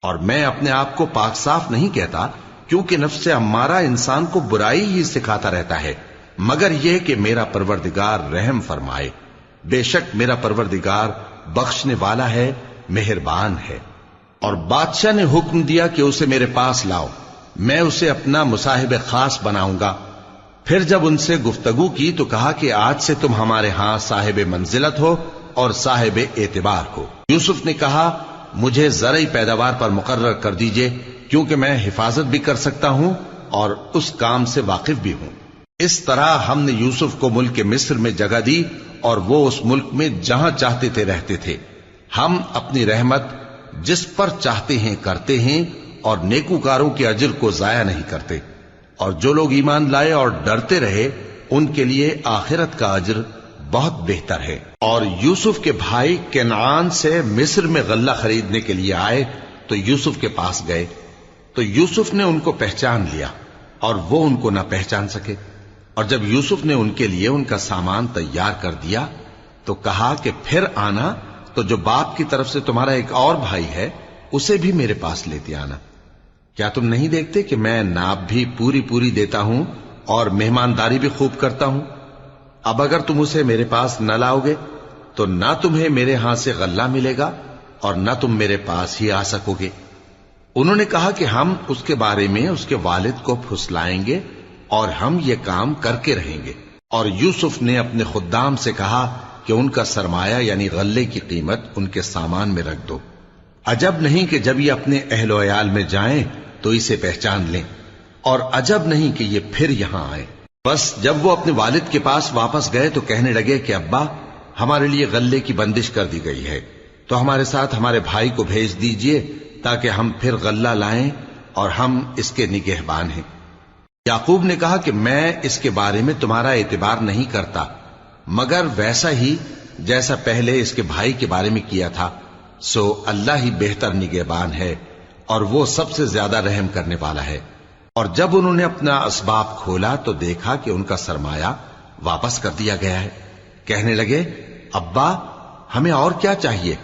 اور میں اپنے آپ کو پاک صاف نہیں کہتا، کیونکہ نفس امارہ انسان کو برائی ہی سکھاتا رہتا ہے، مگر یہ کہ میرا پروردگار رحم فرمائے۔ بے شک میرا پروردگار بخشنے والا ہے، مہربان ہے۔ اور بادشاہ نے حکم دیا کہ اسے میرے پاس لاؤ، میں اسے اپنا مصاحب خاص بناؤں گا۔ پھر جب ان سے گفتگو کی تو کہا کہ آج سے تم ہمارے ہاں صاحب منزلت ہو اور صاحب اعتبار ہو۔ یوسف نے کہا مجھے زرعی پیداوار پر مقرر کر دیجئے، کیونکہ میں حفاظت بھی کر سکتا ہوں اور اس کام سے واقف بھی ہوں۔ اس طرح ہم نے یوسف کو ملک مصر میں جگہ دی اور وہ اس ملک میں جہاں چاہتے تھے رہتے تھے۔ ہم اپنی رحمت جس پر چاہتے ہیں کرتے ہیں اور نیکوکاروں کے اجر کو ضائع نہیں کرتے، اور جو لوگ ایمان لائے اور ڈرتے رہے ان کے لیے آخرت کا اجر بہت بہتر ہے۔ اور یوسف کے بھائی کنعان سے مصر میں غلہ خریدنے کے لیے آئے تو یوسف کے پاس گئے، تو یوسف نے ان کو پہچان لیا اور وہ ان کو نہ پہچان سکے۔ اور جب یوسف نے ان کے لیے ان کا سامان تیار کر دیا تو کہا کہ پھر آنا تو جو باپ کی طرف سے تمہارا ایک اور بھائی ہے اسے بھی میرے پاس لیتے آنا۔ کیا تم نہیں دیکھتے کہ میں ناب بھی پوری پوری دیتا ہوں اور مہمانداری بھی خوب کرتا ہوں؟ اب اگر تم اسے میرے پاس نہ لاؤ گے تو نہ تمہیں میرے ہاں سے غلہ ملے گا اور نہ تم میرے پاس ہی آ سکو گے۔ انہوں نے کہا کہ ہم اس کے بارے میں اس کے والد کو پھسلائیں گے اور ہم یہ کام کر کے رہیں گے۔ اور یوسف نے اپنے خدام سے کہا کہ ان کا سرمایہ یعنی غلے کی قیمت ان کے سامان میں رکھ دو۔ عجب نہیں کہ جب یہ اپنے اہل و عیال میں جائیں تو اسے پہچان لیں، اور عجب نہیں کہ یہ پھر یہاں آئے۔ بس جب وہ اپنے والد کے پاس واپس گئے تو کہنے لگے کہ ابا ہمارے لیے غلے کی بندش کر دی گئی ہے، تو ہمارے ساتھ ہمارے بھائی کو بھیج دیجئے تاکہ ہم پھر غلہ لائیں اور ہم اس کے نگہبان ہیں۔ یعقوب نے کہا کہ میں اس کے بارے میں تمہارا اعتبار نہیں کرتا، مگر ویسا ہی جیسا پہلے اس کے بھائی کے بارے میں کیا تھا، سو اللہ ہی بہتر نگہبان ہے اور وہ سب سے زیادہ رحم کرنے والا ہے۔ اور جب انہوں نے اپنا اسباب کھولا تو دیکھا کہ ان کا سرمایہ واپس کر دیا گیا ہے۔ کہنے لگے ابا ہمیں اور کیا چاہیے،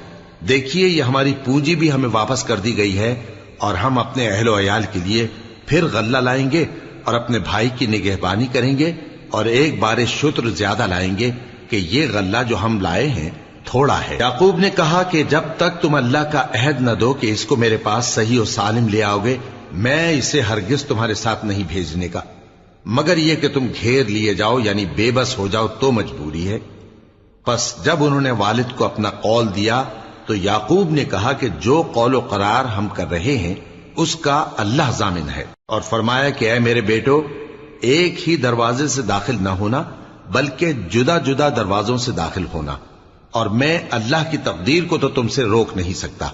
دیکھیے یہ ہماری پونجی بھی ہمیں واپس کر دی گئی ہے، اور ہم اپنے اہل و عیال کے لیے پھر غلہ لائیں گے اور اپنے بھائی کی نگہبانی کریں گے، اور ایک بار شتر زیادہ لائیں گے کہ یہ غلہ جو ہم لائے ہیں تھوڑا ہے۔ یعقوب نے کہا کہ جب تک تم اللہ کا عہد نہ دو کہ اس کو میرے پاس صحیح و سالم لے آؤ گے، میں اسے ہرگز تمہارے ساتھ نہیں بھیجنے کا، مگر یہ کہ تم گھیر لیے جاؤ یعنی بے بس ہو جاؤ تو مجبوری ہے۔ پس جب انہوں نے والد کو اپنا قول دیا تو یعقوب نے کہا کہ جو قول و قرار ہم کر رہے ہیں اس کا اللہ ضامن ہے، اور فرمایا کہ اے میرے بیٹو ایک ہی دروازے سے داخل نہ ہونا بلکہ جدا جدا دروازوں سے داخل ہونا، اور میں اللہ کی تقدیر کو تو تم سے روک نہیں سکتا،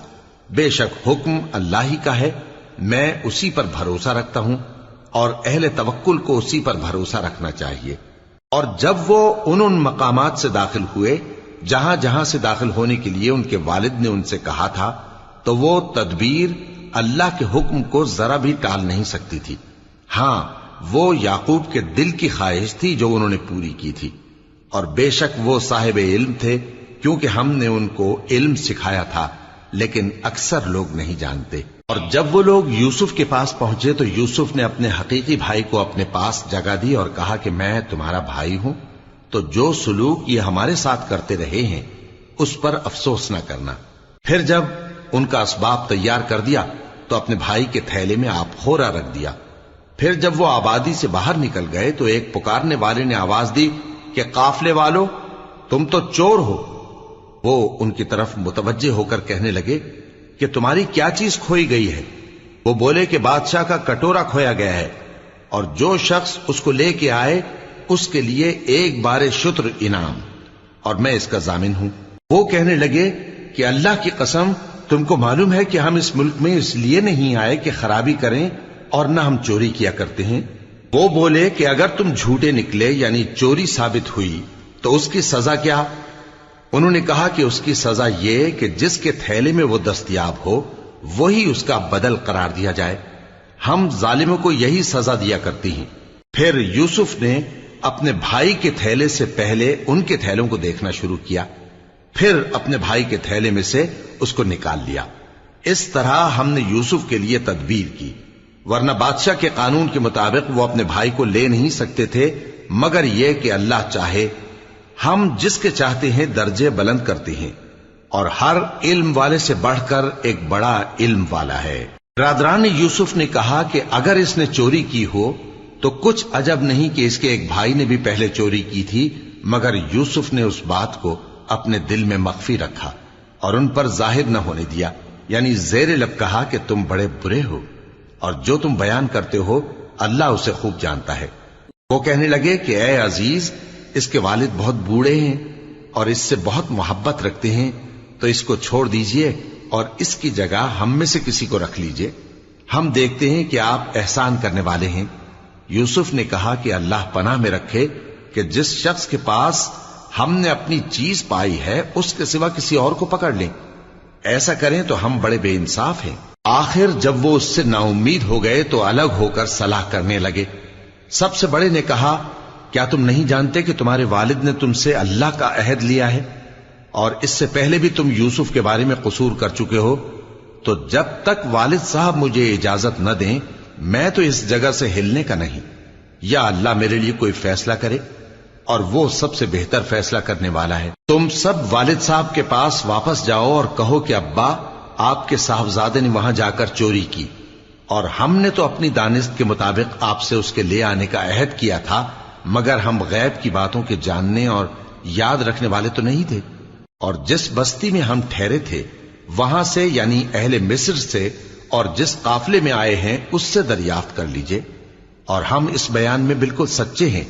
بے شک حکم اللہ ہی کا ہے، میں اسی پر بھروسہ رکھتا ہوں، اور اہل توکل کو اسی پر بھروسہ رکھنا چاہیے۔ اور جب وہ ان مقامات سے داخل ہوئے جہاں جہاں سے داخل ہونے کے لیے ان کے والد نے ان سے کہا تھا، تو وہ تدبیر اللہ کے حکم کو ذرا بھی ٹال نہیں سکتی تھی۔ ہاں وہ یعقوب کے دل کی خواہش تھی جو انہوں نے پوری کی تھی، اور بے شک وہ صاحب علم تھے، کیونکہ ہم نے ان کو علم سکھایا تھا، لیکن اکثر لوگ نہیں جانتے۔ اور جب وہ لوگ یوسف کے پاس پہنچے تو یوسف نے اپنے حقیقی بھائی کو اپنے پاس جگہ دی اور کہا کہ میں تمہارا بھائی ہوں، تو جو سلوک یہ ہمارے ساتھ کرتے رہے ہیں اس پر افسوس نہ کرنا۔ پھر جب ان کا اسباب تیار کر دیا تو اپنے بھائی کے تھیلے میں آپ خورا رکھ دیا۔ پھر جب وہ آبادی سے باہر نکل گئے تو ایک پکارنے والے نے آواز دی کہ قافلے والو تم تو چور ہو۔ وہ ان کی طرف متوجہ ہو کر کہنے لگے کہ تمہاری کیا چیز کھوئی گئی ہے؟ وہ بولے کہ بادشاہ کا کٹورا کھویا گیا ہے، اور جو شخص اس کو لے کے آئے اس کے لیے ایک بار شتر انعام، اور میں اس کا ضامن ہوں۔ وہ کہنے لگے کہ اللہ کی قسم تم کو معلوم ہے کہ ہم اس ملک میں اس لیے نہیں آئے کہ خرابی کریں اور نہ ہم چوری کیا کرتے ہیں۔ وہ بولے کہ اگر تم جھوٹے نکلے یعنی چوری ثابت ہوئی تو اس کی سزا کیا؟ انہوں نے کہا کہ اس کی سزا یہ کہ جس کے تھیلے میں وہ دستیاب ہو وہی اس کا بدل قرار دیا جائے، ہم ظالموں کو یہی سزا دیا کرتی ہیں۔ پھر یوسف نے اپنے بھائی کے تھیلے سے پہلے ان کے تھیلوں کو دیکھنا شروع کیا، پھر اپنے بھائی کے تھیلے میں سے اس کو نکال لیا۔ اس طرح ہم نے یوسف کے لیے تدبیر کی، ورنہ بادشاہ کے قانون کے مطابق وہ اپنے بھائی کو لے نہیں سکتے تھے، مگر یہ کہ اللہ چاہے۔ ہم جس کے چاہتے ہیں درجے بلند کرتے ہیں، اور ہر علم والے سے بڑھ کر ایک بڑا علم والا ہے۔ برادران یوسف نے کہا کہ اگر اس نے چوری کی ہو تو کچھ عجب نہیں کہ اس کے ایک بھائی نے بھی پہلے چوری کی تھی، مگر یوسف نے اس بات کو اپنے دل میں مخفی رکھا اور ان پر ظاہر نہ ہونے دیا، یعنی زیر لب کہا کہ تم بڑے برے ہو، اور جو تم بیان کرتے ہو اللہ اسے خوب جانتا ہے۔ وہ کہنے لگے کہ اے عزیز، اس کے والد بہت بوڑھے ہیں اور اس سے بہت محبت رکھتے ہیں، تو اس کو چھوڑ دیجئے اور اس کی جگہ ہم میں سے کسی کو رکھ لیجئے، ہم دیکھتے ہیں کہ آپ احسان کرنے والے ہیں۔ یوسف نے کہا کہ اللہ پناہ میں رکھے کہ جس شخص کے پاس ہم نے اپنی چیز پائی ہے اس کے سوا کسی اور کو پکڑ لیں، ایسا کریں تو ہم بڑے بے انصاف ہیں۔ آخر جب وہ اس سے نا امید ہو گئے تو الگ ہو کر صلاح کرنے لگے۔ سب سے بڑے نے کہا، کیا تم نہیں جانتے کہ تمہارے والد نے تم سے اللہ کا عہد لیا ہے، اور اس سے پہلے بھی تم یوسف کے بارے میں قصور کر چکے ہو؟ تو جب تک والد صاحب مجھے اجازت نہ دیں میں تو اس جگہ سے ہلنے کا نہیں، یا اللہ میرے لیے کوئی فیصلہ کرے، اور وہ سب سے بہتر فیصلہ کرنے والا ہے۔ تم سب والد صاحب کے پاس واپس جاؤ اور کہو کہ ابا، آپ کے صاحبزادے نے وہاں جا کر چوری کی، اور ہم نے تو اپنی دانست کے مطابق آپ سے اس کے لے آنے کا عہد کیا تھا، مگر ہم غیب کی باتوں کے جاننے اور یاد رکھنے والے تو نہیں تھے، اور جس بستی میں ہم ٹھہرے تھے وہاں سے، یعنی اہل مصر سے، اور جس قافلے میں آئے ہیں اس سے دریافت کر لیجئے، اور ہم اس بیان میں بالکل سچے ہیں۔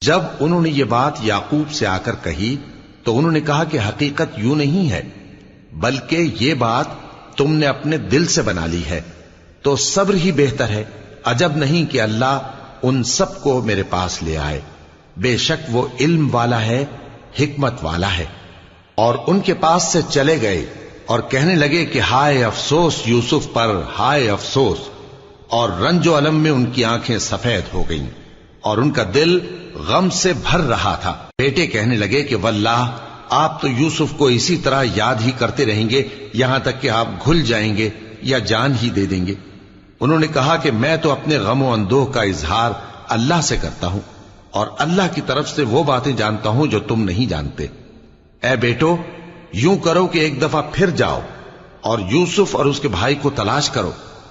جب انہوں نے یہ بات یعقوب سے آ کر کہی تو انہوں نے کہا کہ حقیقت یوں نہیں ہے، بلکہ یہ بات تم نے اپنے دل سے بنا لی ہے، تو صبر ہی بہتر ہے۔ عجب نہیں کہ اللہ ان سب کو میرے پاس لے آئے، بے شک وہ علم والا ہے، حکمت والا ہے۔ اور ان کے پاس سے چلے گئے اور کہنے لگے کہ ہائے افسوس یوسف پر، ہائے افسوس، اور رنج و الم میں ان کی آنکھیں سفید ہو گئیں اور ان کا دل غم سے بھر رہا تھا۔ بیٹے کہنے لگے کہ واللہ آپ تو یوسف کو اسی طرح یاد ہی کرتے رہیں گے یہاں تک کہ آپ گھل جائیں گے یا جان ہی دے دیں گے۔ انہوں نے کہا کہ میں تو اپنے غم و اندوہ کا اظہار اللہ سے کرتا ہوں، اور اللہ کی طرف سے وہ باتیں جانتا ہوں جو تم نہیں جانتے۔ اے بیٹو، یوں کرو کہ ایک دفعہ پھر جاؤ اور یوسف اور اس کے بھائی کو تلاش کرو،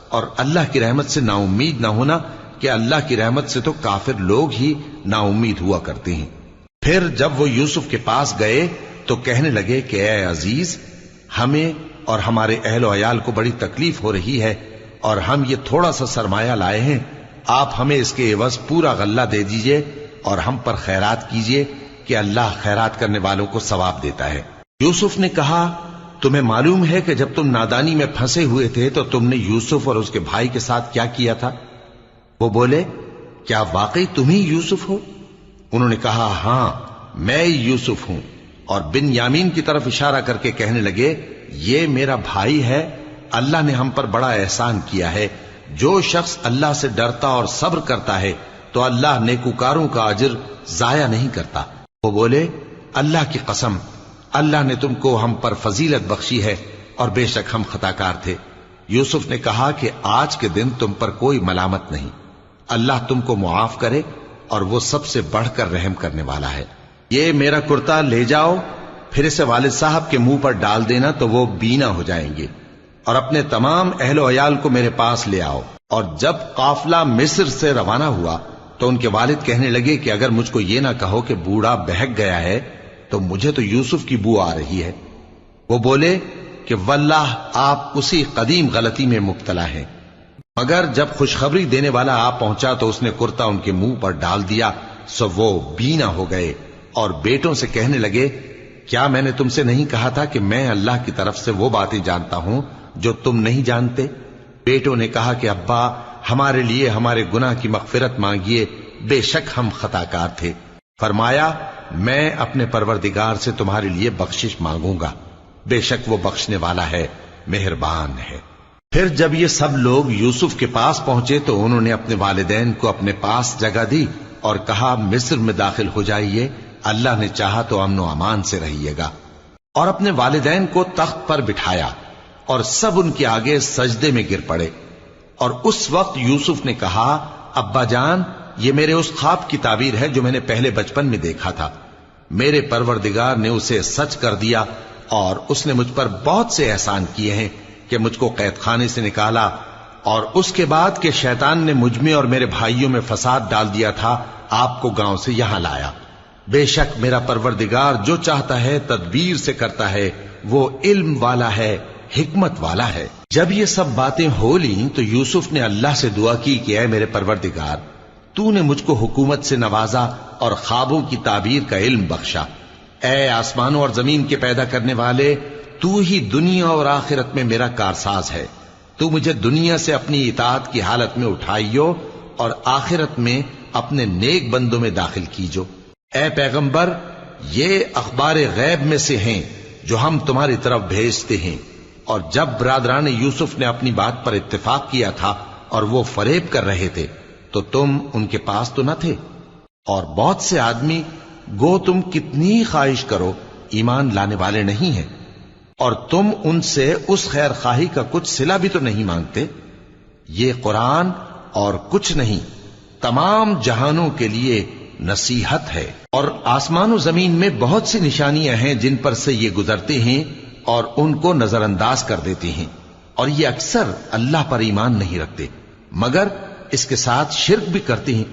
اور اللہ کی رحمت سے نا امید نہ ہونا کہ اللہ کی رحمت سے تو کافر لوگ ہی نا امید ہوا کرتے ہیں۔ پھر جب وہ یوسف کے پاس گئے تو کہنے لگے کہ اے عزیز، ہمیں اور ہمارے اہل و عیال کو بڑی تکلیف ہو رہی ہے، اور ہم یہ تھوڑا سا سرمایہ لائے ہیں، آپ ہمیں اس کے عوض پورا غلہ دے دیجئے اور ہم پر خیرات کیجئے کہ اللہ خیرات کرنے والوں کو ثواب دیتا ہے۔ یوسف نے کہا، تمہیں معلوم ہے کہ جب تم نادانی میں پھنسے ہوئے تھے تو تم نے یوسف اور اس کے بھائی کے ساتھ کیا کیا تھا؟ وہ بولے، کیا واقعی تم ہی یوسف ہو؟ انہوں نے کہا، ہاں میں یوسف ہوں، اور بن یامین کی طرف اشارہ کر کے کہنے لگے، یہ میرا بھائی ہے، اللہ نے ہم پر بڑا احسان کیا ہے۔ جو شخص اللہ سے ڈرتا اور صبر کرتا ہے تو اللہ نیکوکاروں کا اجر ضائع نہیں کرتا۔ وہ بولے، اللہ کی قسم، اللہ نے تم کو ہم پر فضیلت بخشی ہے، اور بے شک ہم خطا کار تھے۔ یوسف نے کہا کہ آج کے دن تم پر کوئی ملامت نہیں، اللہ تم کو معاف کرے، اور وہ سب سے بڑھ کر رحم کرنے والا ہے۔ یہ میرا کرتا لے جاؤ، پھر اسے والد صاحب کے منہ پر ڈال دینا تو وہ بینا ہو جائیں گے، اور اپنے تمام اہل و عیال کو میرے پاس لے آؤ۔ اور جب قافلہ مصر سے روانہ ہوا تو ان کے والد کہنے لگے کہ اگر مجھ کو یہ نہ کہو کہ بوڑھا بہک گیا ہے تو مجھے تو یوسف کی بو آ رہی ہے۔ وہ بولے کہ واللہ آپ اسی قدیم غلطی میں مبتلا ہیں۔ مگر جب خوشخبری دینے والا آپ پہنچا تو اس نے کرتا ان کے منہ پر ڈال دیا، سو وہ بینا ہو گئے، اور بیٹوں سے کہنے لگے، کیا میں نے تم سے نہیں کہا تھا کہ میں اللہ کی طرف سے وہ باتیں جانتا ہوں جو تم نہیں جانتے؟ بیٹوں نے کہا کہ ابا، ہمارے لیے ہمارے گناہ کی مغفرت مانگیے، بے شک ہم خطا کار تھے۔ فرمایا، میں اپنے پروردگار سے تمہارے لیے بخشش مانگوں گا، بے شک وہ بخشنے والا ہے، مہربان ہے۔ پھر جب یہ سب لوگ یوسف کے پاس پہنچے تو انہوں نے اپنے والدین کو اپنے پاس جگہ دی اور کہا، مصر میں داخل ہو جائیے، اللہ نے چاہا تو امن و امان سے رہیے گا، اور اپنے والدین کو تخت پر بٹھایا اور سب ان کے آگے سجدے میں گر پڑے. اور اس وقت یوسف نے کہا, ابا جان, یہ میرے اس خواب کی تعبیر ہے جو میں نے پہلے بچپن میں دیکھا تھا. میرے پروردگار نے اسے سچ کر دیا اور اس نے مجھ پر بہت سے احسان کیے ہیں کہ مجھ کو قید خانے سے نکالا, اور اس کے بعد کہ شیطان نے مجھ میں اور میرے بھائیوں میں فساد ڈال دیا تھا, آپ کو گاؤں سے یہاں لایا. بے شک میرا پروردگار جو چاہتا ہے تدبیر سے کرتا ہے, وہ علم والا ہے, حکمت والا ہے. جب یہ سب باتیں ہو لیں تو یوسف نے اللہ سے دعا کی کہ اے میرے پروردگار, تو نے مجھ کو حکومت سے نوازا اور خوابوں کی تعبیر کا علم بخشا. اے آسمانوں اور زمین کے پیدا کرنے والے, تو ہی دنیا اور آخرت میں میرا کارساز ہے. تو مجھے دنیا سے اپنی اطاعت کی حالت میں اٹھائیو اور آخرت میں اپنے نیک بندوں میں داخل کیجو. اے پیغمبر, یہ اخبار غیب میں سے ہیں جو ہم تمہاری طرف بھیجتے ہیں. اور جب برادران یوسف نے اپنی بات پر اتفاق کیا تھا اور وہ فریب کر رہے تھے تو تم ان کے پاس تو نہ تھے, اور بہت سے آدمی گو تم کتنی خواہش کرو ایمان لانے والے نہیں ہیں, اور تم ان سے اس خیر خواہی کا کچھ صلہ بھی تو نہیں مانگتے. یہ قرآن اور کچھ نہیں تمام جہانوں کے لیے نصیحت ہے. اور آسمان و زمین میں بہت سی نشانیاں ہیں جن پر سے یہ گزرتے ہیں اور ان کو نظر انداز کر دیتے ہیں, اور یہ اکثر اللہ پر ایمان نہیں رکھتے مگر اس کے ساتھ شرک بھی کرتے ہیں.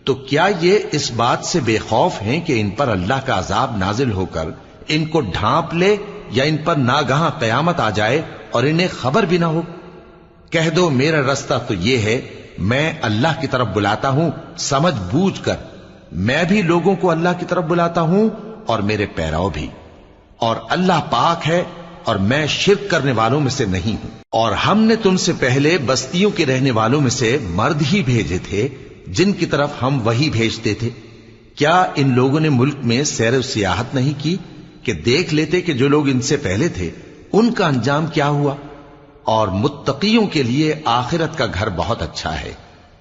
تو کیا یہ اس بات سے بے خوف ہیں کہ ان پر اللہ کا عذاب نازل ہو کر ان کو ڈھانپ لے, یا ان پر ناگہاں قیامت آ جائے اور انہیں خبر بھی نہ ہو؟ کہہ دو میرا رستہ تو یہ ہے, میں اللہ کی طرف بلاتا ہوں سمجھ بوجھ کر. میں بھی لوگوں کو اللہ کی طرف بلاتا ہوں اور میرے پیرو بھی, اور اللہ پاک ہے اور میں شرک کرنے والوں میں سے نہیں ہوں. اور ہم نے تم سے پہلے بستیوں کے رہنے والوں میں سے مرد ہی بھیجے تھے جن کی طرف ہم وہی بھیجتے تھے. کیا ان لوگوں نے ملک میں سیر و سیاحت نہیں کی کہ دیکھ لیتے کہ جو لوگ ان سے پہلے تھے ان کا انجام کیا ہوا؟ اور متقیوں کے لیے آخرت کا گھر بہت اچھا ہے.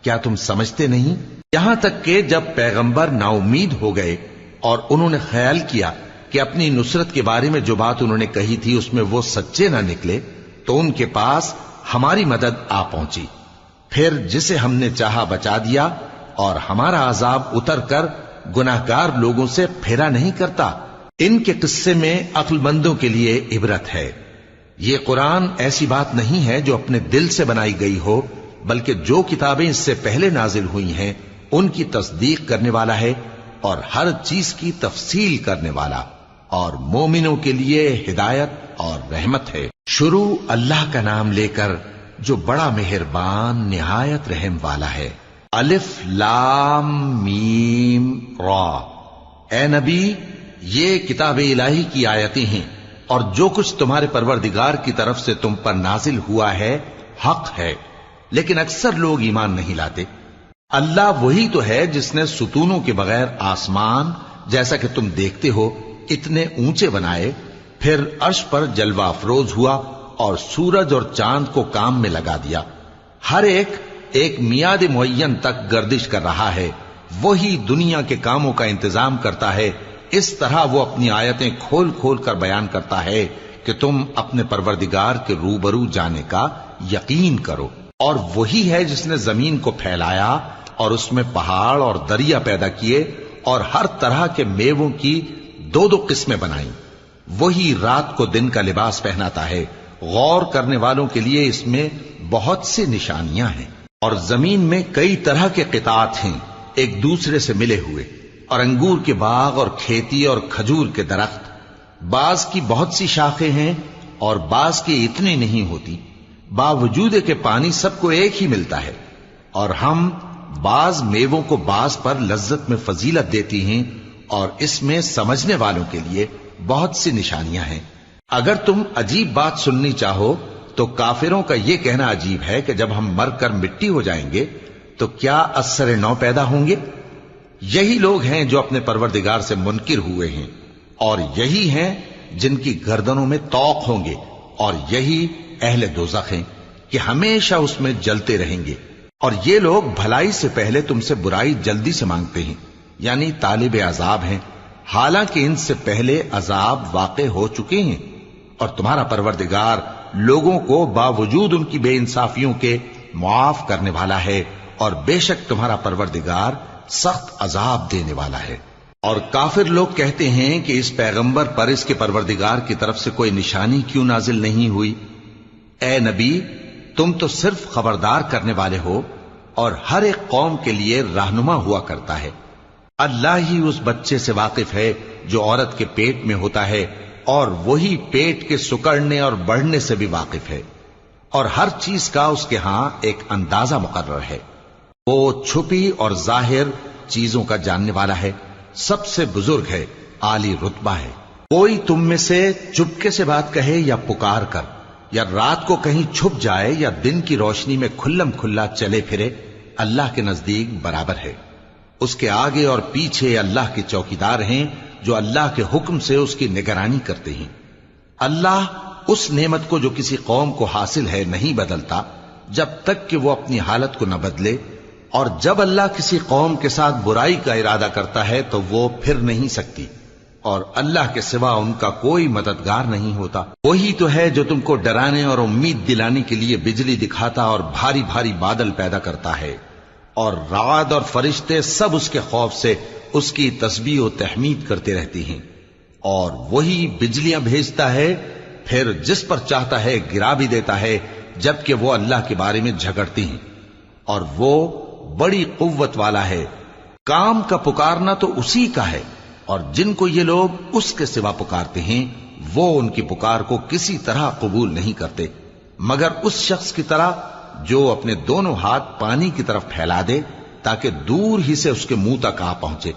کیا تم سمجھتے نہیں؟ یہاں تک کہ جب پیغمبر نا امید ہو گئے اور انہوں نے خیال کیا کہ اپنی نصرت کے بارے میں جو بات انہوں نے کہی تھی اس میں وہ سچے نہ نکلے, تو ان کے پاس ہماری مدد آ پہنچی. پھر جسے ہم نے چاہا بچا دیا, اور ہمارا عذاب اتر کر گناہگار لوگوں سے پھیرا نہیں کرتا. ان کے قصے میں عقل مندوں کے لیے عبرت ہے. یہ قرآن ایسی بات نہیں ہے جو اپنے دل سے بنائی گئی ہو, بلکہ جو کتابیں اس سے پہلے نازل ہوئی ہیں ان کی تصدیق کرنے والا ہے اور ہر چیز کی تفصیل کرنے والا, اور مومنوں کے لیے ہدایت اور رحمت ہے. شروع اللہ کا نام لے کر جو بڑا مہربان نہایت رحم والا ہے. الف لام میم را. اے نبی, یہ کتاب الہی کی آیتیں ہیں, اور جو کچھ تمہارے پروردگار کی طرف سے تم پر نازل ہوا ہے حق ہے, لیکن اکثر لوگ ایمان نہیں لاتے. اللہ وہی تو ہے جس نے ستونوں کے بغیر آسمان جیسا کہ تم دیکھتے ہو اتنے اونچے بنائے, پھر عرش پر جلوہ افروز ہوا اور سورج اور چاند کو کام میں لگا دیا. ہر ایک میعاد معین تک گردش کر رہا ہے. وہی دنیا کے کاموں کا انتظام کرتا ہے. اس طرح وہ اپنی آیتیں کھول کھول کر بیان کرتا ہے کہ تم اپنے پروردگار کے روبرو جانے کا یقین کرو. اور وہی ہے جس نے زمین کو پھیلایا اور اس میں پہاڑ اور دریا پیدا کیے اور ہر طرح کے میووں کی دو دو قسمیں بنائیں. وہی رات کو دن کا لباس پہناتا ہے. غور کرنے والوں کے لیے اس میں بہت سی نشانیاں ہیں. اور زمین میں کئی طرح کے قطعات ہیں ایک دوسرے سے ملے ہوئے, اور انگور کے باغ اور کھیتی اور کھجور کے درخت. بعض کی بہت سی شاخیں ہیں اور بعض کی اتنی نہیں ہوتی, باوجود کہ پانی سب کو ایک ہی ملتا ہے. اور ہم بعض میووں کو بعض پر لذت میں فضیلت دیتی ہیں, اور اس میں سمجھنے والوں کے لیے بہت سی نشانیاں ہیں. اگر تم عجیب بات سننی چاہو تو کافروں کا یہ کہنا عجیب ہے کہ جب ہم مر کر مٹی ہو جائیں گے تو کیا اثر نو پیدا ہوں گے. یہی لوگ ہیں جو اپنے پروردگار سے منکر ہوئے ہیں, اور یہی ہیں جن کی گردنوں میں طوق ہوں گے, اور یہی اہل دوزخ ہیں کہ ہمیشہ اس میں جلتے رہیں گے. اور یہ لوگ بھلائی سے پہلے تم سے برائی جلدی سے مانگتے ہیں, یعنی طالب عذاب ہیں, حالانکہ ان سے پہلے عذاب واقع ہو چکے ہیں. اور تمہارا پروردگار لوگوں کو باوجود ان کی بے انصافیوں کے معاف کرنے والا ہے، اور بے شک تمہارا پروردگار سخت عذاب دینے والا ہے۔ اور کافر لوگ کہتے ہیں کہ اس پیغمبر پر اس کے پروردگار کی طرف سے کوئی نشانی کیوں نازل نہیں ہوئی؟ اے نبی، تم تو صرف خبردار کرنے والے ہو، اور ہر ایک قوم کے لیے رہنما ہوا کرتا ہے۔ اللہ ہی اس بچے سے واقف ہے جو عورت کے پیٹ میں ہوتا ہے، اور وہی پیٹ کے سکڑنے اور بڑھنے سے بھی واقف ہے، اور ہر چیز کا اس کے ہاں ایک اندازہ مقرر ہے۔ وہ چھپی اور ظاہر چیزوں کا جاننے والا ہے، سب سے بزرگ ہے، عالی رتبہ ہے۔ کوئی تم میں سے چپکے سے بات کہے یا پکار کر، یا رات کو کہیں چھپ جائے یا دن کی روشنی میں کھلم کھلا چلے پھرے، اللہ کے نزدیک برابر ہے۔ اس کے آگے اور پیچھے اللہ کے چوکیدار ہیں جو اللہ کے حکم سے اس کی نگرانی کرتے ہیں۔ اللہ اس نعمت کو جو کسی قوم کو حاصل ہے نہیں بدلتا جب تک کہ وہ اپنی حالت کو نہ بدلے، اور جب اللہ کسی قوم کے ساتھ برائی کا ارادہ کرتا ہے تو وہ پھر نہیں سکتی، اور اللہ کے سوا ان کا کوئی مددگار نہیں ہوتا۔ وہی تو ہے جو تم کو ڈرانے اور امید دلانے کے لیے بجلی دکھاتا اور بھاری بھاری بادل پیدا کرتا ہے، اور رعد اور فرشتے سب اس کے خوف سے اس کی تسبیح و تحمید کرتے رہتے ہیں۔ اور وہی بجلیاں بھیجتا ہے، پھر جس پر چاہتا ہے گرا بھی دیتا ہے، جبکہ وہ اللہ کے بارے میں جھگڑتے ہیں، اور وہ بڑی قوت والا ہے۔ کام کا پکارنا تو اسی کا ہے، اور جن کو یہ لوگ اس کے سوا پکارتے ہیں وہ ان کی پکار کو کسی طرح قبول نہیں کرتے، مگر اس شخص کی طرح جو اپنے دونوں ہاتھ پانی کی طرف پھیلا دے تاکہ دور ہی سے اس کے منہ تک آ پہنچے،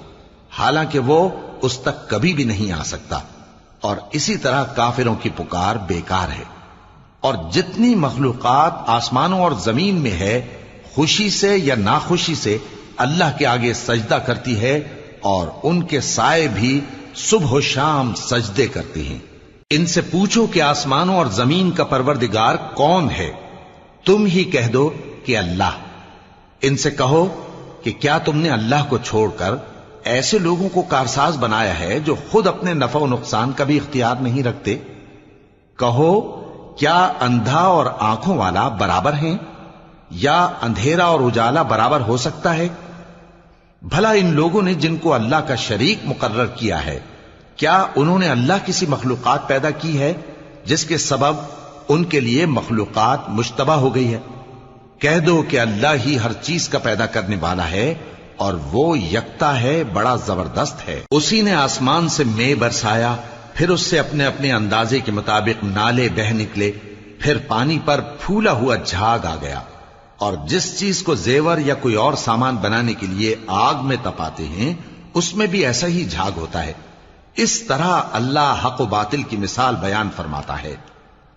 حالانکہ وہ اس تک کبھی بھی نہیں آ سکتا۔ اور اسی طرح کافروں کی پکار بیکار ہے۔ اور جتنی مخلوقات آسمانوں اور زمین میں ہے، خوشی سے یا ناخوشی سے اللہ کے آگے سجدہ کرتی ہے، اور ان کے سائے بھی صبح و شام سجدے کرتے ہیں۔ ان سے پوچھو کہ آسمانوں اور زمین کا پروردگار کون ہے؟ تم ہی کہہ دو کہ اللہ۔ ان سے کہو کہ کیا تم نے اللہ کو چھوڑ کر ایسے لوگوں کو کارساز بنایا ہے جو خود اپنے نفع و نقصان کا بھی اختیار نہیں رکھتے؟ کہو کیا اندھا اور آنکھوں والا برابر ہیں، یا اندھیرا اور اجالا برابر ہو سکتا ہے؟ بھلا ان لوگوں نے جن کو اللہ کا شریک مقرر کیا ہے، کیا انہوں نے اللہ کسی مخلوقات پیدا کی ہے جس کے سبب ان کے لیے مخلوقات مشتبہ ہو گئی ہے؟ کہہ دو کہ اللہ ہی ہر چیز کا پیدا کرنے والا ہے، اور وہ یکتا ہے، بڑا زبردست ہے۔ اسی نے آسمان سے مے برسایا، پھر اس سے اپنے اپنے اندازے کے مطابق نالے بہ نکلے، پھر پانی پر پھولا ہوا جھاگ آ گیا۔ اور جس چیز کو زیور یا کوئی اور سامان بنانے کے لیے آگ میں تپاتے ہیں، اس میں بھی ایسا ہی جھاگ ہوتا ہے۔ اس طرح اللہ حق و باطل کی مثال بیان فرماتا ہے۔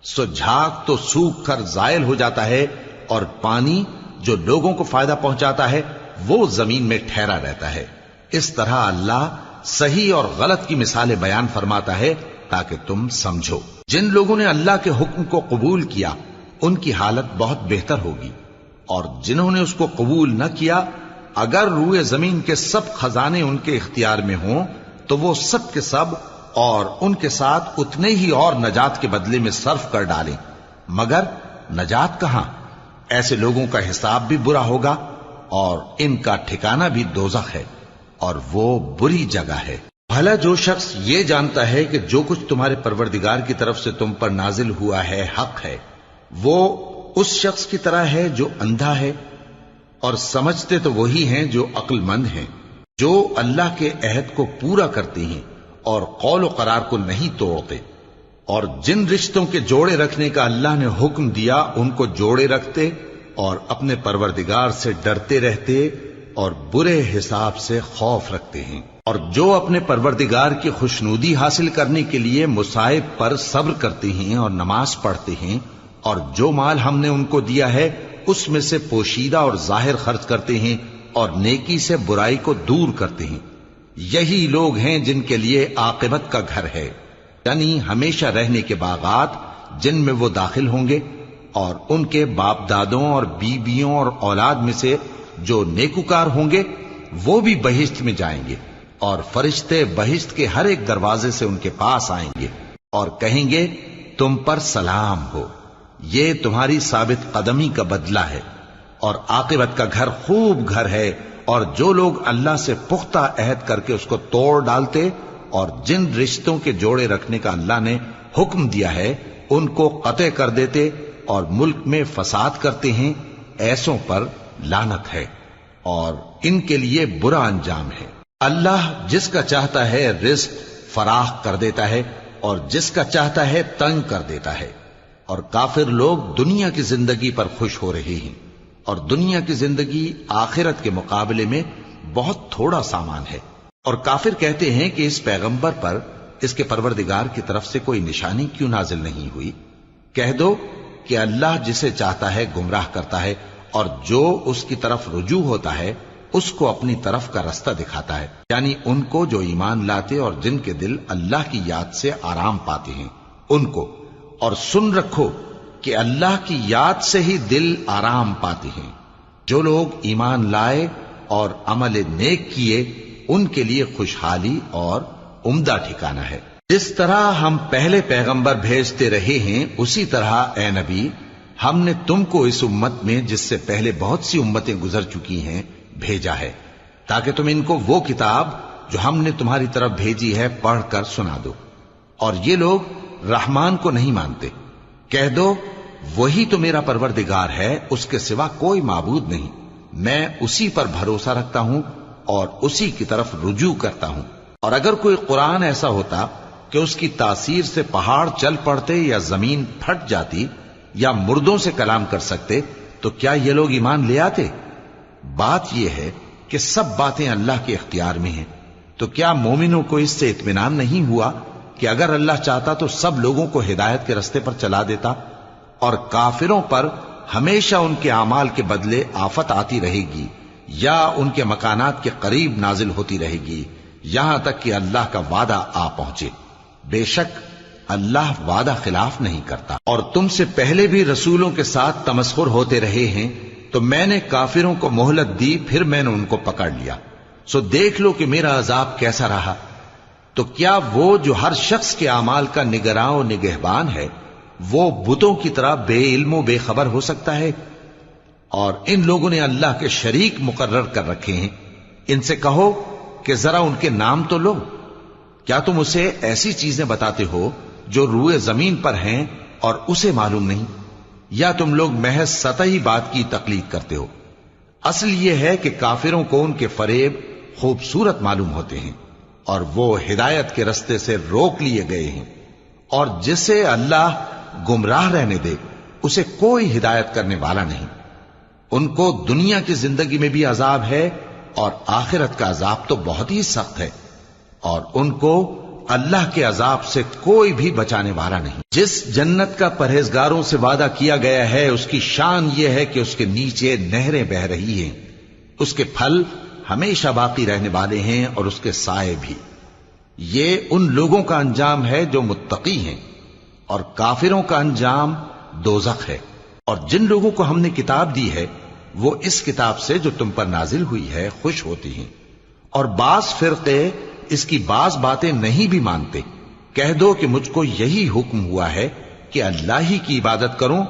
سو جھاگ تو سوکھ کر زائل ہو جاتا ہے، اور پانی جو لوگوں کو فائدہ پہنچاتا ہے وہ زمین میں ٹھہرا رہتا ہے۔ اس طرح اللہ صحیح اور غلط کی مثالیں بیان فرماتا ہے تاکہ تم سمجھو۔ جن لوگوں نے اللہ کے حکم کو قبول کیا ان کی حالت بہت بہتر ہوگی، اور جنہوں نے اس کو قبول نہ کیا، اگر روئے زمین کے سب خزانے ان کے اختیار میں ہوں تو وہ سب کے سب اور ان کے ساتھ اتنے ہی اور نجات کے بدلے میں صرف کر ڈالیں، مگر نجات کہاں؟ ایسے لوگوں کا حساب بھی برا ہوگا، اور ان کا ٹھکانہ بھی دوزخ ہے، اور وہ بری جگہ ہے۔ بھلا جو شخص یہ جانتا ہے کہ جو کچھ تمہارے پروردگار کی طرف سے تم پر نازل ہوا ہے حق ہے، وہ اس شخص کی طرح ہے جو اندھا ہے، اور سمجھتے تو وہی ہیں جو عقل مند ہیں، جو اللہ کے عہد کو پورا کرتے ہیں اور قول و قرار کو نہیں توڑتے، اور جن رشتوں کے جوڑے رکھنے کا اللہ نے حکم دیا ان کو جوڑے رکھتے، اور اپنے پروردگار سے ڈرتے رہتے اور برے حساب سے خوف رکھتے ہیں، اور جو اپنے پروردگار کی خوشنودی حاصل کرنے کے لیے مصائب پر صبر کرتے ہیں اور نماز پڑھتے ہیں، اور جو مال ہم نے ان کو دیا ہے اس میں سے پوشیدہ اور ظاہر خرچ کرتے ہیں، اور نیکی سے برائی کو دور کرتے ہیں۔ یہی لوگ ہیں جن کے لیے عاقبت کا گھر ہے، یعنی ہمیشہ رہنے کے باغات جن میں وہ داخل ہوں گے، اور ان کے باپ دادوں اور بیویوں اور اولاد میں سے جو نیکوکار ہوں گے وہ بھی بہشت میں جائیں گے، اور فرشتے بہشت کے ہر ایک دروازے سے ان کے پاس آئیں گے اور کہیں گے تم پر سلام ہو۔ یہ تمہاری ثابت قدمی کا بدلہ ہے اور عاقبت کا گھر خوب گھر ہے۔ اور جو لوگ اللہ سے پختہ عہد کر کے اس کو توڑ ڈالتے اور جن رشتوں کے جوڑے رکھنے کا اللہ نے حکم دیا ہے ان کو قطع کر دیتے اور ملک میں فساد کرتے ہیں، ایسوں پر لعنت ہے اور ان کے لیے برا انجام ہے۔ اللہ جس کا چاہتا ہے رزق فراخ کر دیتا ہے اور جس کا چاہتا ہے تنگ کر دیتا ہے، اور کافر لوگ دنیا کی زندگی پر خوش ہو رہے ہیں، اور دنیا کی زندگی آخرت کے مقابلے میں بہت تھوڑا سامان ہے۔ اور کافر کہتے ہیں کہ اس پیغمبر پر اس کے پروردگار کی طرف سے کوئی نشانی کیوں نازل نہیں ہوئی؟ کہہ دو کہ اللہ جسے چاہتا ہے گمراہ کرتا ہے، اور جو اس کی طرف رجوع ہوتا ہے اس کو اپنی طرف کا رستہ دکھاتا ہے، یعنی ان کو جو ایمان لاتے اور جن کے دل اللہ کی یاد سے آرام پاتے ہیں ان کو۔ اور سن رکھو کہ اللہ کی یاد سے ہی دل آرام پاتے ہیں۔ جو لوگ ایمان لائے اور عمل نیک کیے ان کے لیے خوشحالی اور عمدہ ٹھکانہ ہے۔ جس طرح ہم پہلے پیغمبر بھیجتے رہے ہیں اسی طرح اے نبی ہم نے تم کو اس امت میں جس سے پہلے بہت سی امتیں گزر چکی ہیں بھیجا ہے، تاکہ تم ان کو وہ کتاب جو ہم نے تمہاری طرف بھیجی ہے پڑھ کر سنا دو۔ اور یہ لوگ رحمان کو نہیں مانتے۔ کہہ دو وہی تو میرا پروردگار ہے، اس کے سوا کوئی معبود نہیں، میں اسی پر بھروسہ رکھتا ہوں اور اسی کی طرف رجوع کرتا ہوں۔ اور اگر کوئی قرآن ایسا ہوتا کہ اس کی تاثیر سے پہاڑ چل پڑتے یا زمین پھٹ جاتی یا مردوں سے کلام کر سکتے تو کیا یہ لوگ ایمان لے آتے؟ بات یہ ہے کہ سب باتیں اللہ کے اختیار میں ہیں، تو کیا مومنوں کو اس سے اطمینان نہیں ہوا کہ اگر اللہ چاہتا تو سب لوگوں کو ہدایت کے رستے پر چلا دیتا؟ اور کافروں پر ہمیشہ ان کے اعمال کے بدلے آفت آتی رہے گی یا ان کے مکانات کے قریب نازل ہوتی رہے گی یہاں تک کہ اللہ کا وعدہ آ پہنچے۔ بے شک اللہ وعدہ خلاف نہیں کرتا۔ اور تم سے پہلے بھی رسولوں کے ساتھ تمسخر ہوتے رہے ہیں، تو میں نے کافروں کو مہلت دی، پھر میں نے ان کو پکڑ لیا، سو دیکھ لو کہ میرا عذاب کیسا رہا۔ تو کیا وہ جو ہر شخص کے اعمال کا نگراں و نگہبان ہے وہ بتوں کی طرح بے علم و بے خبر ہو سکتا ہے؟ اور ان لوگوں نے اللہ کے شریک مقرر کر رکھے ہیں، ان سے کہو کہ ذرا ان کے نام تو لو۔ کیا تم اسے ایسی چیزیں بتاتے ہو جو روئے زمین پر ہیں اور اسے معلوم نہیں، یا تم لوگ محض سطحی بات کی تقلید کرتے ہو؟ اصل یہ ہے کہ کافروں کو ان کے فریب خوبصورت معلوم ہوتے ہیں اور وہ ہدایت کے رستے سے روک لیے گئے ہیں، اور جسے اللہ گمراہ رہنے دے اسے کوئی ہدایت کرنے والا نہیں۔ ان کو دنیا کی زندگی میں بھی عذاب ہے اور آخرت کا عذاب تو بہت ہی سخت ہے، اور ان کو اللہ کے عذاب سے کوئی بھی بچانے والا نہیں۔ جس جنت کا پرہیزگاروں سے وعدہ کیا گیا ہے اس کی شان یہ ہے کہ اس کے نیچے نہریں بہ رہی ہیں، اس کے پھل ہمیشہ باقی رہنے والے ہیں اور اس کے سائے بھی۔ یہ ان لوگوں کا انجام ہے جو متقی ہیں، اور کافروں کا انجام دوزخ ہے۔ اور جن لوگوں کو ہم نے کتاب دی ہے وہ اس کتاب سے جو تم پر نازل ہوئی ہے خوش ہوتی ہیں، اور بعض فرقے اس کی بعض باتیں نہیں بھی مانتے۔ کہہ دو کہ مجھ کو یہی حکم ہوا ہے کہ اللہ ہی کی عبادت کروں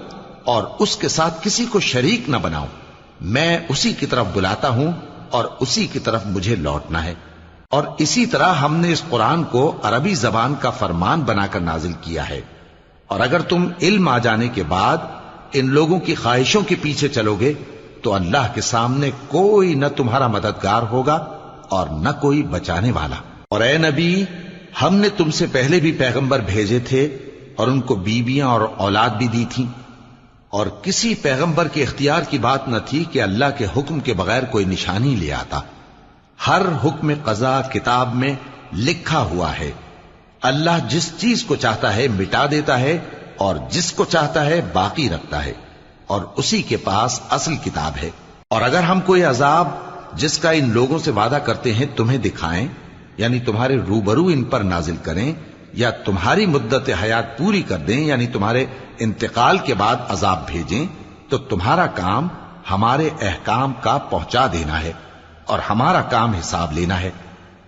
اور اس کے ساتھ کسی کو شریک نہ بناؤں، میں اسی کی طرف بلاتا ہوں اور اسی کی طرف مجھے لوٹنا ہے۔ اور اسی طرح ہم نے اس قرآن کو عربی زبان کا فرمان بنا کر نازل کیا ہے، اور اگر تم علم آ جانے کے بعد ان لوگوں کی خواہشوں کے پیچھے چلو گے تو اللہ کے سامنے کوئی نہ تمہارا مددگار ہوگا اور نہ کوئی بچانے والا۔ اور اے نبی ہم نے تم سے پہلے بھی پیغمبر بھیجے تھے اور ان کو بیویاں اور اولاد بھی دی تھی، اور کسی پیغمبر کے اختیار کی بات نہ تھی کہ اللہ کے حکم کے بغیر کوئی نشانی لے آتا۔ ہر حکم قضا کتاب میں لکھا ہوا ہے۔ اللہ جس چیز کو چاہتا ہے مٹا دیتا ہے اور جس کو چاہتا ہے باقی رکھتا ہے، اور اسی کے پاس اصل کتاب ہے۔ اور اگر ہم کوئی عذاب جس کا ان لوگوں سے وعدہ کرتے ہیں تمہیں دکھائیں، یعنی تمہارے روبرو ان پر نازل کریں، یا تمہاری مدت حیات پوری کر دیں، یعنی تمہارے انتقال کے بعد عذاب بھیجیں، تو تمہارا کام ہمارے احکام کا پہنچا دینا ہے اور ہمارا کام حساب لینا ہے۔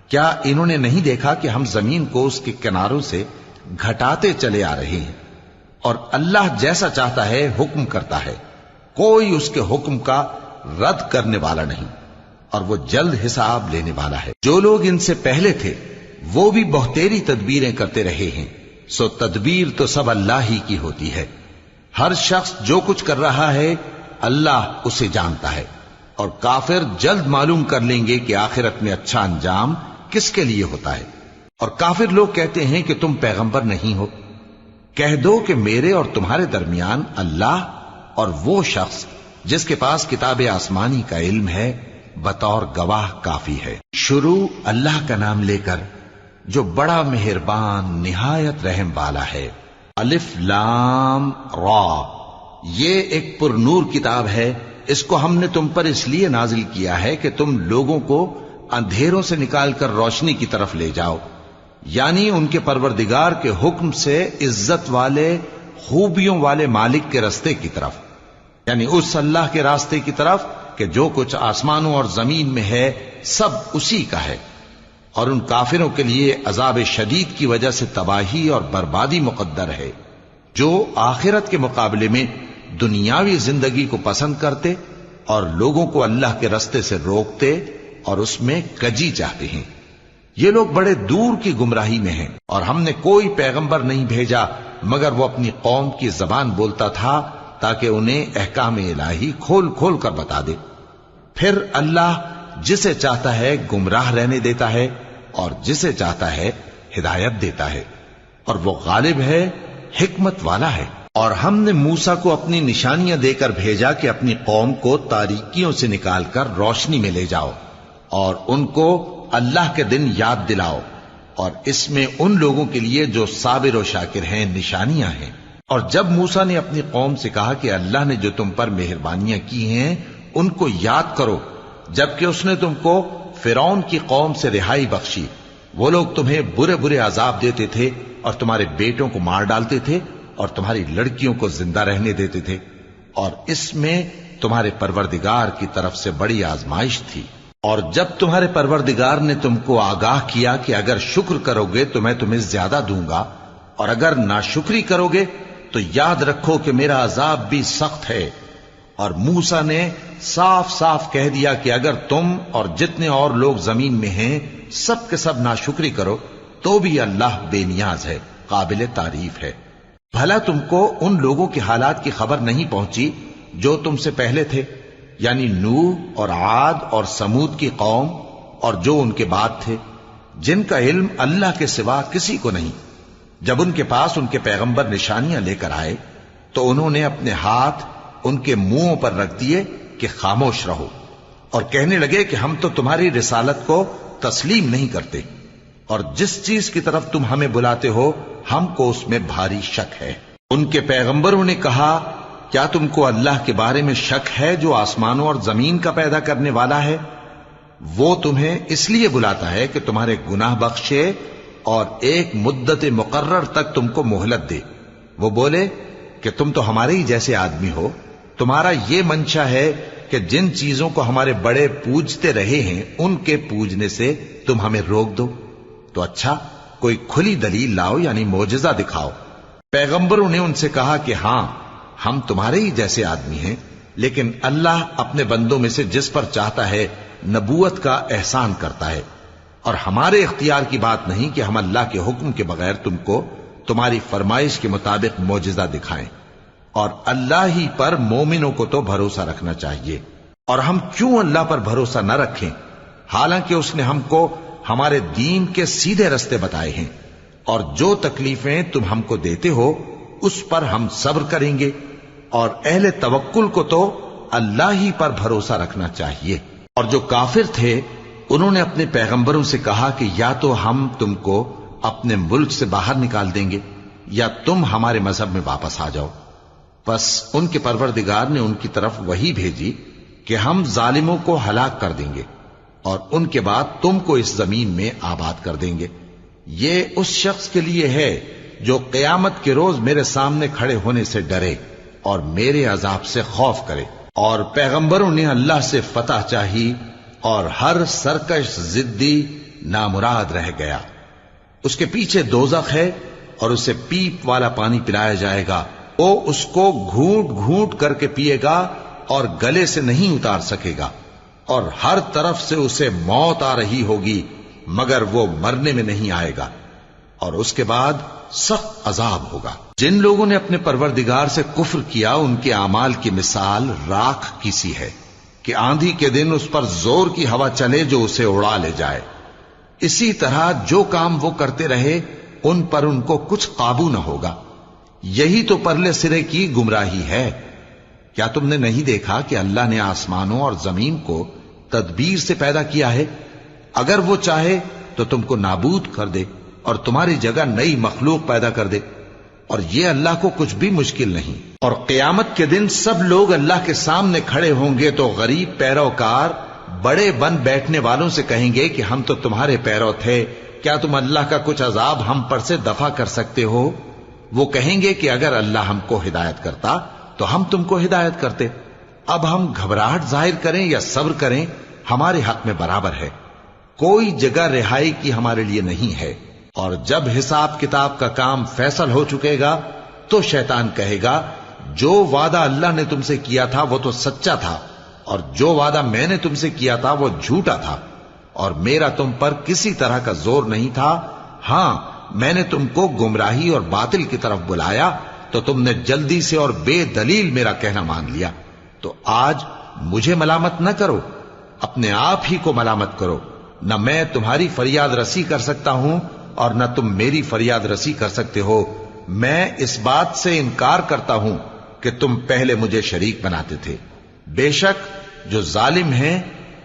کیا انہوں نے نہیں دیکھا کہ ہم زمین کو اس کے کناروں سے گھٹاتے چلے آ رہے ہیں، اور اللہ جیسا چاہتا ہے حکم کرتا ہے، کوئی اس کے حکم کا رد کرنے والا نہیں، اور وہ جلد حساب لینے والا ہے۔ جو لوگ ان سے پہلے تھے وہ بھی بہتیری تدبیریں کرتے رہے ہیں، سو تدبیر تو سب اللہ ہی کی ہوتی ہے۔ ہر شخص جو کچھ کر رہا ہے اللہ اسے جانتا ہے، اور کافر جلد معلوم کر لیں گے کہ آخرت میں اچھا انجام کس کے لیے ہوتا ہے۔ اور کافر لوگ کہتے ہیں کہ تم پیغمبر نہیں ہو، کہہ دو کہ میرے اور تمہارے درمیان اللہ اور وہ شخص جس کے پاس کتاب آسمانی کا علم ہے بطور گواہ کافی ہے۔ شروع اللہ کا نام لے کر جو بڑا مہربان نہایت رحم والا ہے۔ الف لام را، یہ ایک پر نور کتاب ہے، اس کو ہم نے تم پر اس لیے نازل کیا ہے کہ تم لوگوں کو اندھیروں سے نکال کر روشنی کی طرف لے جاؤ، یعنی ان کے پروردگار کے حکم سے عزت والے خوبیوں والے مالک کے راستے کی طرف، یعنی اس اللہ کے راستے کی طرف کہ جو کچھ آسمانوں اور زمین میں ہے سب اسی کا ہے۔ اور ان کافروں کے لیے عذاب شدید کی وجہ سے تباہی اور بربادی مقدر ہے، جو آخرت کے مقابلے میں دنیاوی زندگی کو پسند کرتے اور لوگوں کو اللہ کے راستے سے روکتے اور اس میں کجی چاہتے ہیں۔ یہ لوگ بڑے دور کی گمراہی میں ہیں، اور ہم نے کوئی پیغمبر نہیں بھیجا مگر وہ اپنی قوم کی زبان بولتا تھا تاکہ انہیں احکام الہی کھول کھول کر بتا دے۔ پھر اللہ جسے چاہتا ہے گمراہ رہنے دیتا ہے اور جسے چاہتا ہے ہدایت دیتا ہے، اور وہ غالب ہے، حکمت والا ہے۔ اور ہم نے موسیٰ کو اپنی نشانیاں دے کر بھیجا کہ اپنی قوم کو تاریکیوں سے نکال کر روشنی میں لے جاؤ، اور ان کو اللہ کے دن یاد دلاؤ، اور اس میں ان لوگوں کے لیے جو صابر و شاکر ہیں نشانیاں ہیں۔ اور جب موسیٰ نے اپنی قوم سے کہا کہ اللہ نے جو تم پر مہربانیاں کی ہیں ان کو یاد کرو، جبکہ اس نے تم کو فرعون کی قوم سے رہائی بخشی، وہ لوگ تمہیں برے برے عذاب دیتے تھے اور تمہارے بیٹوں کو مار ڈالتے تھے اور تمہاری لڑکیوں کو زندہ رہنے دیتے تھے، اور اس میں تمہارے پروردگار کی طرف سے بڑی آزمائش تھی۔ اور جب تمہارے پروردگار نے تم کو آگاہ کیا کہ اگر شکر کرو گے تو میں تمہیں زیادہ دوں گا، اور اگر ناشکری کرو گے تو یاد رکھو کہ میرا عذاب بھی سخت ہے۔ اور موسیٰ نے صاف صاف کہہ دیا کہ اگر تم اور جتنے اور لوگ زمین میں ہیں سب کے سب ناشکری کرو تو بھی اللہ بے نیاز ہے، قابل تعریف ہے۔ بھلا تم کو ان لوگوں کے حالات کی خبر نہیں پہنچی جو تم سے پہلے تھے، یعنی نوح اور عاد اور سمود کی قوم اور جو ان کے بعد تھے، جن کا علم اللہ کے سوا کسی کو نہیں۔ جب ان کے پاس ان کے پیغمبر نشانیاں لے کر آئے تو انہوں نے اپنے ہاتھ ان کے منہوں پر رکھ دیے کہ خاموش رہو، اور کہنے لگے کہ ہم تو تمہاری رسالت کو تسلیم نہیں کرتے، اور جس چیز کی طرف تم ہمیں بلاتے ہو ہم کو اس میں بھاری شک ہے۔ ان کے پیغمبروں نے کہا کیا تم کو اللہ کے بارے میں شک ہے جو آسمانوں اور زمین کا پیدا کرنے والا ہے؟ وہ تمہیں اس لیے بلاتا ہے کہ تمہارے گناہ بخشے اور ایک مدت مقرر تک تم کو مہلت دے۔ وہ بولے کہ تم تو ہمارے ہی جیسے آدمی ہو، تمہارا یہ منشا ہے کہ جن چیزوں کو ہمارے بڑے پوجتے رہے ہیں ان کے پوجنے سے تم ہمیں روک دو، تو اچھا کوئی کھلی دلیل لاؤ، یعنی معجزہ دکھاؤ۔ پیغمبروں نے ان سے کہا کہ ہاں ہم تمہارے ہی جیسے آدمی ہیں، لیکن اللہ اپنے بندوں میں سے جس پر چاہتا ہے نبوت کا احسان کرتا ہے، اور ہمارے اختیار کی بات نہیں کہ ہم اللہ کے حکم کے بغیر تم کو تمہاری فرمائش کے مطابق معجزہ دکھائیں، اور اللہ ہی پر مومنوں کو تو بھروسہ رکھنا چاہیے۔ اور ہم کیوں اللہ پر بھروسہ نہ رکھیں حالانکہ اس نے ہم کو ہمارے دین کے سیدھے رستے بتائے ہیں، اور جو تکلیفیں تم ہم کو دیتے ہو اس پر ہم صبر کریں گے، اور اہل توکل کو تو اللہ ہی پر بھروسہ رکھنا چاہیے۔ اور جو کافر تھے انہوں نے اپنے پیغمبروں سے کہا کہ یا تو ہم تم کو اپنے ملک سے باہر نکال دیں گے یا تم ہمارے مذہب میں واپس آ جاؤ۔ پس ان کے پروردگار نے ان کی طرف وحی بھیجی کہ ہم ظالموں کو ہلاک کر دیں گے اور ان کے بعد تم کو اس زمین میں آباد کر دیں گے۔ یہ اس شخص کے لیے ہے جو قیامت کے روز میرے سامنے کھڑے ہونے سے ڈرے اور میرے عذاب سے خوف کرے۔ اور پیغمبروں نے اللہ سے فتح چاہی اور ہر سرکش ضدی نامراد رہ گیا۔ اس کے پیچھے دوزخ ہے اور اسے پیپ والا پانی پلایا جائے گا، وہ اس کو گھونٹ گھونٹ کر کے پیے گا اور گلے سے نہیں اتار سکے گا، اور ہر طرف سے اسے موت آ رہی ہوگی مگر وہ مرنے میں نہیں آئے گا، اور اس کے بعد سخت عذاب ہوگا۔ جن لوگوں نے اپنے پروردگار سے کفر کیا ان کے اعمال کی مثال راکھ کی سی ہے کہ آندھی کے دن اس پر زور کی ہوا چلے جو اسے اڑا لے جائے۔ اسی طرح جو کام وہ کرتے رہے ان پر ان کو کچھ قابو نہ ہوگا۔ یہی تو پرلے سرے کی گمراہی ہے۔ کیا تم نے نہیں دیکھا کہ اللہ نے آسمانوں اور زمین کو تدبیر سے پیدا کیا ہے؟ اگر وہ چاہے تو تم کو نابود کر دے اور تمہاری جگہ نئی مخلوق پیدا کر دے، اور یہ اللہ کو کچھ بھی مشکل نہیں۔ اور قیامت کے دن سب لوگ اللہ کے سامنے کھڑے ہوں گے تو غریب پیروکار بڑے بن بیٹھنے والوں سے کہیں گے کہ ہم تو تمہارے پیرو تھے، کیا تم اللہ کا کچھ عذاب ہم پر سے دفع کر سکتے ہو؟ وہ کہیں گے کہ اگر اللہ ہم کو ہدایت کرتا تو ہم تم کو ہدایت کرتے۔ اب ہم گھبراہٹ ظاہر کریں یا صبر کریں ہمارے حق میں برابر ہے، کوئی جگہ رہائی کی ہمارے لیے نہیں ہے۔ اور جب حساب کتاب کا کام فیصل ہو چکے گا تو شیطان کہے گا جو وعدہ اللہ نے تم سے کیا تھا وہ تو سچا تھا، اور جو وعدہ میں نے تم سے کیا تھا وہ جھوٹا تھا، اور میرا تم پر کسی طرح کا زور نہیں تھا۔ ہاں، میں نے تم کو گمراہی اور باطل کی طرف بلایا تو تم نے جلدی سے اور بے دلیل میرا کہنا مان لیا۔ تو آج مجھے ملامت نہ کرو، اپنے آپ ہی کو ملامت کرو۔ نہ میں تمہاری فریاد رسی کر سکتا ہوں اور نہ تم میری فریاد رسی کر سکتے ہو۔ میں اس بات سے انکار کرتا ہوں کہ تم پہلے مجھے شریک بناتے تھے۔ بے شک جو ظالم ہیں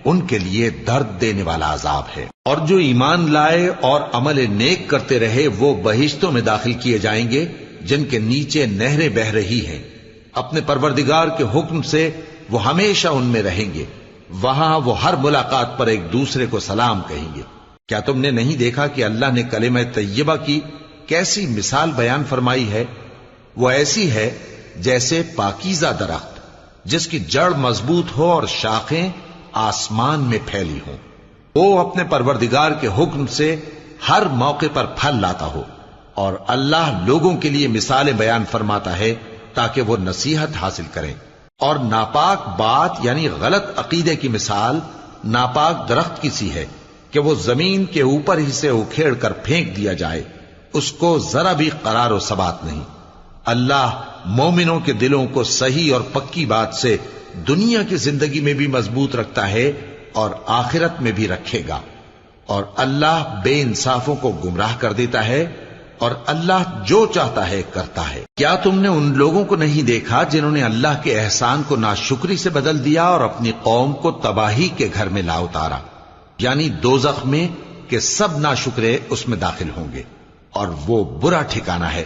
ان کے لیے درد دینے والا عذاب ہے۔ اور جو ایمان لائے اور عمل نیک کرتے رہے وہ بہشتوں میں داخل کیے جائیں گے جن کے نیچے نہریں بہ رہی ہیں۔ اپنے پروردگار کے حکم سے وہ ہمیشہ ان میں رہیں گے، وہاں وہ ہر ملاقات پر ایک دوسرے کو سلام کہیں گے۔ کیا تم نے نہیں دیکھا کہ اللہ نے کلمہ طیبہ کی کیسی مثال بیان فرمائی ہے؟ وہ ایسی ہے جیسے پاکیزہ درخت جس کی جڑ مضبوط ہو اور شاخیں آسمان میں پھیلی ہوں، وہ اپنے پروردگار کے حکم سے ہر موقع پر پھل لاتا ہو۔ اور اللہ لوگوں کے لیے مثالیں بیان فرماتا ہے تاکہ وہ نصیحت حاصل کریں۔ اور ناپاک بات یعنی غلط عقیدے کی مثال ناپاک درخت کی سی ہے کہ وہ زمین کے اوپر ہی سے اکھیڑ کر پھینک دیا جائے، اس کو ذرا بھی قرار و ثبات نہیں۔ اللہ مومنوں کے دلوں کو صحیح اور پکی بات سے دنیا کی زندگی میں بھی مضبوط رکھتا ہے اور آخرت میں بھی رکھے گا۔ اور اللہ بے انصافوں کو گمراہ کر دیتا ہے، اور اللہ جو چاہتا ہے کرتا ہے۔ کیا تم نے ان لوگوں کو نہیں دیکھا جنہوں نے اللہ کے احسان کو ناشکری سے بدل دیا اور اپنی قوم کو تباہی کے گھر میں لا اتارا، یعنی دوزخ میں کہ سب ناشکرے اس میں داخل ہوں گے، اور وہ برا ٹھکانہ ہے۔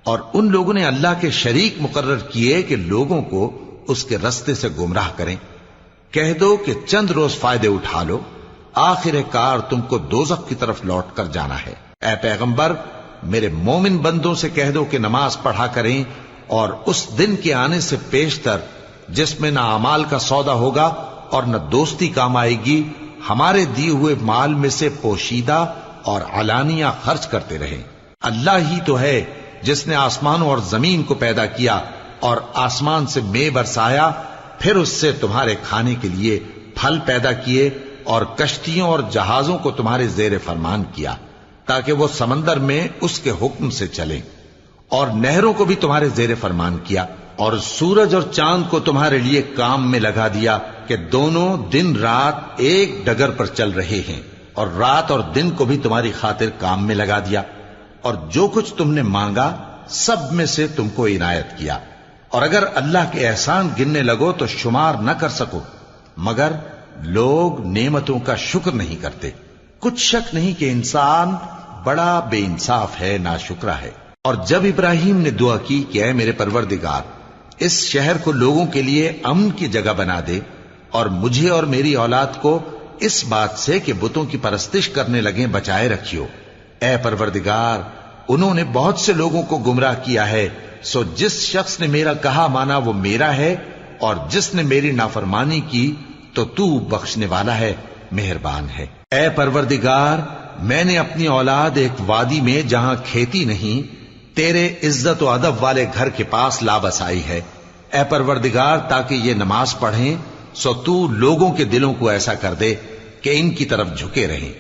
اور ان لوگوں نے اللہ کے شریک مقرر کیے کہ لوگوں کو اس کے رستے سے گمراہ کریں۔ کہہ دو کہ چند روز فائدے اٹھا لو، آخر کار تم کو دوزخ کی طرف لوٹ کر جانا ہے۔ اے پیغمبر، میرے مومن بندوں سے کہہ دو کہ نماز پڑھا کریں، اور اس دن کے آنے سے پیشتر جس میں نہ اعمال کا سودا ہوگا اور نہ دوستی کام آئے گی، ہمارے دیے ہوئے مال میں سے پوشیدہ اور علانیہ خرچ کرتے رہیں۔ اللہ ہی تو ہے جس نے آسمانوں اور زمین کو پیدا کیا اور آسمان سے مے برسایا، پھر اس سے تمہارے کھانے کے لیے پھل پیدا کیے اور کشتیوں اور جہازوں کو تمہارے زیر فرمان کیا تاکہ وہ سمندر میں اس کے حکم سے چلیں، اور نہروں کو بھی تمہارے زیر فرمان کیا، اور سورج اور چاند کو تمہارے لیے کام میں لگا دیا کہ دونوں دن رات ایک ڈگر پر چل رہے ہیں، اور رات اور دن کو بھی تمہاری خاطر کام میں لگا دیا، اور جو کچھ تم نے مانگا سب میں سے تم کو عنایت کیا۔ اور اگر اللہ کے احسان گننے لگو تو شمار نہ کر سکو، مگر لوگ نعمتوں کا شکر نہیں کرتے۔ کچھ شک نہیں کہ انسان بڑا بے انصاف ہے، ناشکرا ہے۔ اور جب ابراہیم نے دعا کی کہ اے میرے پروردگار، اس شہر کو لوگوں کے لیے امن کی جگہ بنا دے، اور مجھے اور میری اولاد کو اس بات سے کہ بتوں کی پرستش کرنے لگیں بچائے رکھیو۔ اے پروردگار، انہوں نے بہت سے لوگوں کو گمراہ کیا ہے، سو جس شخص نے میرا کہا مانا وہ میرا ہے، اور جس نے میری نافرمانی کی تو تو بخشنے والا ہے، مہربان ہے۔ اے پروردگار، میں نے اپنی اولاد ایک وادی میں جہاں کھیتی نہیں تیرے عزت و ادب والے گھر کے پاس لابس آئی ہے۔ اے پروردگار، تاکہ یہ نماز پڑھیں سو تو لوگوں کے دلوں کو ایسا کر دے کہ ان کی طرف جھکے رہیں،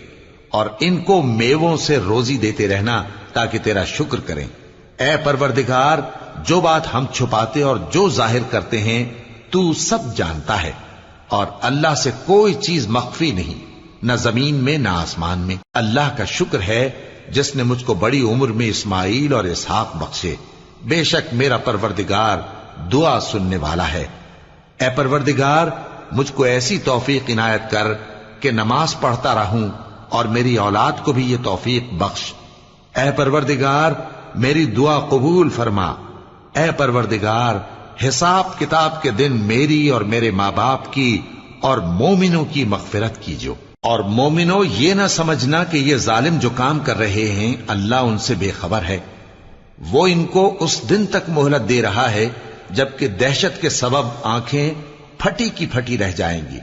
اور ان کو میووں سے روزی دیتے رہنا تاکہ تیرا شکر کریں۔ اے پروردگار، جو بات ہم چھپاتے اور جو ظاہر کرتے ہیں تو سب جانتا ہے، اور اللہ سے کوئی چیز مخفی نہیں، نہ زمین میں نہ آسمان میں۔ اللہ کا شکر ہے جس نے مجھ کو بڑی عمر میں اسماعیل اور اسحاق بخشے، بے شک میرا پروردگار دعا سننے والا ہے۔ اے پروردگار، مجھ کو ایسی توفیق عنایت کر کہ نماز پڑھتا رہوں، اور میری اولاد کو بھی یہ توفیق بخش۔ اے پروردگار، میری دعا قبول فرما۔ اے پروردگار، حساب کتاب کے دن میری اور میرے ماں باپ کی اور مومنوں کی مغفرت کیجو۔ اور مومنوں، یہ نہ سمجھنا کہ یہ ظالم جو کام کر رہے ہیں اللہ ان سے بے خبر ہے۔ وہ ان کو اس دن تک مہلت دے رہا ہے جبکہ دہشت کے سبب آنکھیں پھٹی کی پھٹی رہ جائیں گی،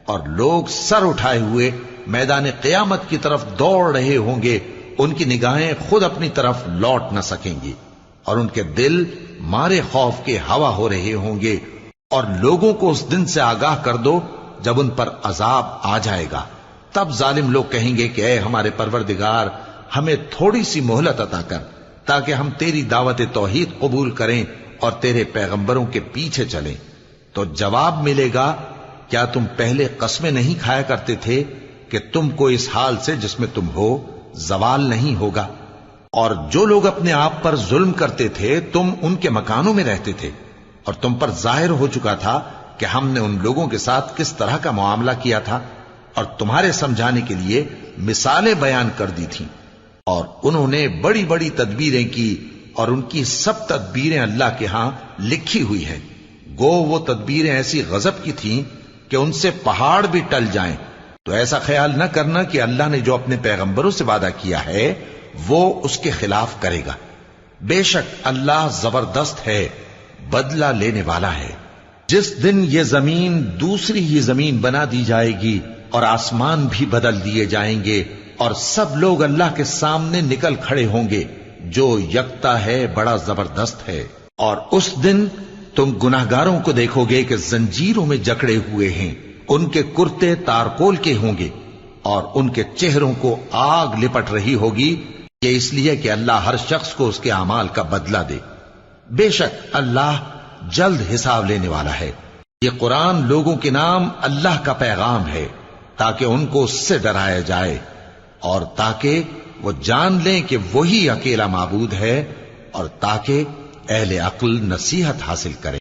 اور لوگ سر اٹھائے ہوئے میدان قیامت کی طرف دوڑ رہے ہوں گے، ان کی نگاہیں خود اپنی طرف لوٹ نہ سکیں گی، اور ان کے دل مارے خوف کے ہوا ہو رہے ہوں گے۔ اور لوگوں کو اس دن سے آگاہ کر دو جب ان پر عذاب آ جائے گا، تب ظالم لوگ کہیں گے کہ اے ہمارے پروردگار، ہمیں تھوڑی سی مہلت عطا کر تاکہ ہم تیری دعوت توحید قبول کریں اور تیرے پیغمبروں کے پیچھے چلیں۔ تو جواب ملے گا، کیا تم پہلے قسمیں نہیں کھایا کرتے تھے کہ تم کو اس حال سے جس میں تم ہو زوال نہیں ہوگا؟ اور جو لوگ اپنے آپ پر ظلم کرتے تھے تم ان کے مکانوں میں رہتے تھے، اور تم پر ظاہر ہو چکا تھا کہ ہم نے ان لوگوں کے ساتھ کس طرح کا معاملہ کیا تھا، اور تمہارے سمجھانے کے لیے مثالیں بیان کر دی تھیں۔ اور انہوں نے بڑی بڑی تدبیریں کی، اور ان کی سب تدبیریں اللہ کے ہاں لکھی ہوئی ہیں۔ گو وہ تدبیریں ایسی غضب کی تھیں کہ ان سے پہاڑ بھی ٹل جائیں۔ تو ایسا خیال نہ کرنا کہ اللہ نے جو اپنے پیغمبروں سے وعدہ کیا ہے وہ اس کے خلاف کرے گا۔ بے شک اللہ زبردست ہے، بدلہ لینے والا ہے۔ جس دن یہ زمین دوسری ہی زمین بنا دی جائے گی اور آسمان بھی بدل دیے جائیں گے، اور سب لوگ اللہ کے سامنے نکل کھڑے ہوں گے، جو یکتا ہے بڑا زبردست ہے۔ اور اس دن تم گناہگاروں کو دیکھو گے کہ زنجیروں میں جکڑے ہوئے ہیں، ان کے کرتے تارکول کے ہوں گے، اور ان کے چہروں کو آگ لپٹ رہی ہوگی، یہ اس لیے کہ اللہ ہر شخص کو اس کے اعمال کا بدلہ دے۔ بے شک اللہ جلد حساب لینے والا ہے۔ یہ قرآن لوگوں کے نام اللہ کا پیغام ہے تاکہ ان کو اس سے ڈرایا جائے، اور تاکہ وہ جان لیں کہ وہی اکیلا معبود ہے، اور تاکہ اہل عقل نصیحت حاصل کریں۔